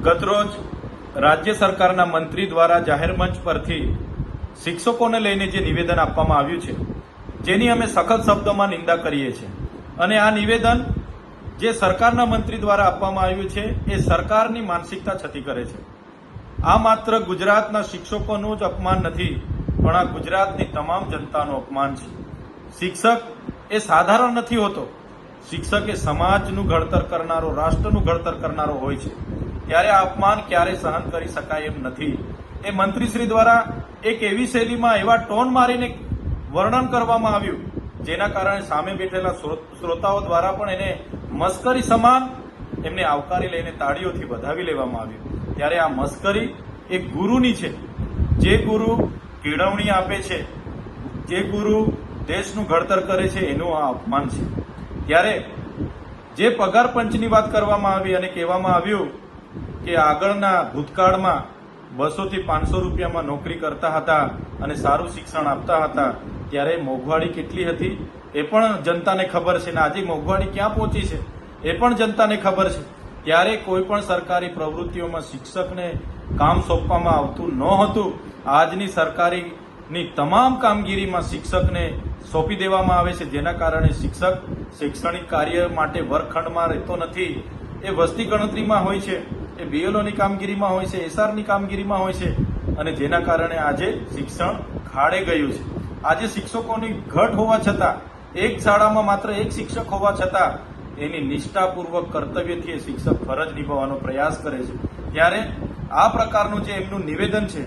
ગતરોજ રાજ્ય સરકારના મંત્રી દ્વારા જાહેર મંચ પરથી શિક્ષકોને લઈને જે નિવેદન આપવામાં આવ્યું છે, જેની અમે સખત શબ્દોમાં નિંદા કરીએ છીએ. અને આ નિવેદન જે સરકારના મંત્રી દ્વારા આપવામાં આવ્યું છે એ સરકારની માનસિકતા છતી કરે છે. આ માત્ર ગુજરાતના શિક્ષકોનું જ અપમાન નથી, પણ આ ગુજરાતની તમામ જનતાનું અપમાન છે. શિક્ષક એ સાધારણ નથી હોતો. શિક્ષક એ સમાજનું ઘડતર કરનારો, રાષ્ટ્રનું ઘડતર કરનારો હોય છે. ત્યારે આ અપમાન ક્યારેય સહન કરી શકાય એમ નથી. એ મંત્રીશ્રી દ્વારા એક એવી શૈલીમાં, એવા ટોન મારીને વર્ણન કરવામાં આવ્યું, જેના કારણે સામે બેઠેલા શ્રોતાઓ દ્વારા પણ એને મસ્કરી સમાન એમને આવકારી લઈને તાળીઓથી વધાવી લેવામાં આવ્યું. ત્યારે આ મસ્કરી એ ગુરુની છે. જે ગુરુ કેળવણી આપે છે, જે ગુરુ દેશનું ઘડતર કરે છે, એનું આ અપમાન છે. ત્યારે જે પગાર પંચની વાત કરવામાં આવી અને કહેવામાં આવ્યું કે આગળના ભૂતકાળમાં 200 થી 500 રૂપિયામાં નોકરી કરતા હતા અને સારું શિક્ષણ આપતા હતા, ત્યારે મોંઘવારી કેટલી હતી એ પણ જનતાને ખબર છે, ને આજે મોંઘવારી ક્યાં પહોંચી છે એ પણ જનતાને ખબર છે. ત્યારે કોઈ પણ સરકારી પ્રવૃત્તિઓમાં શિક્ષકને કામ સોંપવામાં આવતું ન હતું. આજની સરકારીની તમામ કામગીરીમાં શિક્ષકને સોંપી દેવામાં આવે છે, જેના કારણે શિક્ષક શૈક્ષણિક કાર્ય માટે વર્ગખંડમાં રહેતો નથી. એ વસ્તી ગણતરીમાં હોય છે, એ બીએલઓની કામગીરીમાં હોય છે, એસઆરની કામગીરીમાં હોય છે, અને જેના કારણે આજે શિક્ષણ ખાડે ગયું છે. આજે શિક્ષકોની ઘટ હોવા છતાં, એક શાળામાં માત્ર એક શિક્ષક હોવા છતાં એની નિષ્ઠાપૂર્વક કર્તવ્યથી એ શિક્ષક ફરજ નિભાવવાનો પ્રયાસ કરે છે. ત્યારે આ પ્રકારનું જે એમનું નિવેદન છે,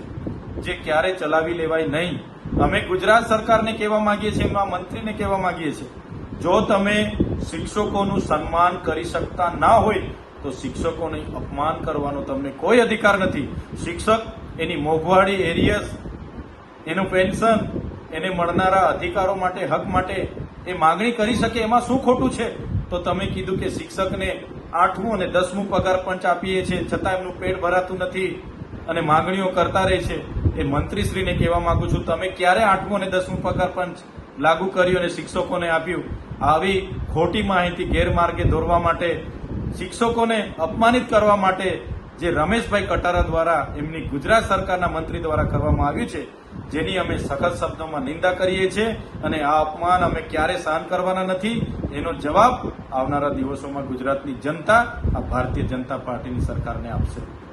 જે ક્યારે ચલાવી લેવાય નહીં. અમે ગુજરાત સરકારને કહેવા માંગીએ છીએ, એમના મંત્રીને કહેવા માંગીએ છીએ, જો તમે શિક્ષકોનું સન્માન કરી શકતા ના હોય તો શિક્ષકોને અપમાન કરવાનો તમને કોઈ અધિકાર નથી. શિક્ષક એની મોંઘવારી, એરિયસ, એનું પેન્શન, એને મળનારા અધિકારો માટે, હક માટે એ માગણી કરી શકે, એમાં શું ખોટું છે? તો તમે કીધું કે શિક્ષકને 8મું અને 10મું પગાર પંચ આપીએ છીએ, છતાં એમનું પેટ ભરાતું નથી અને માગણીઓ કરતા રહે છે. એ મંત્રીશ્રીને કહેવા માંગુ છું, તમે ક્યારે 8મું અને 10મું પગાર પંચ લાગુ કર્યું અને શિક્ષકોને આપ્યું? આવી ખોટી માહિતી ગેરમાર્ગે દોરવા માટે, શિક્ષકોને અપમાનિત કરવા માટે જે રમેશભાઈ કટારા દ્વારા, એમની ગુજરાત સરકારના મંત્રી દ્વારા કરવામાં આવ્યું છે, જેની અમે સખત શબ્દોમાં નિંદા કરીએ છીએ. અને આ અપમાન અમે ક્યારે સહન કરવાના નથી. એનો જવાબ આવનારા દિવસોમાં ગુજરાતની જનતા આ ભારતીય જનતા પાર્ટીની સરકારને આપશે.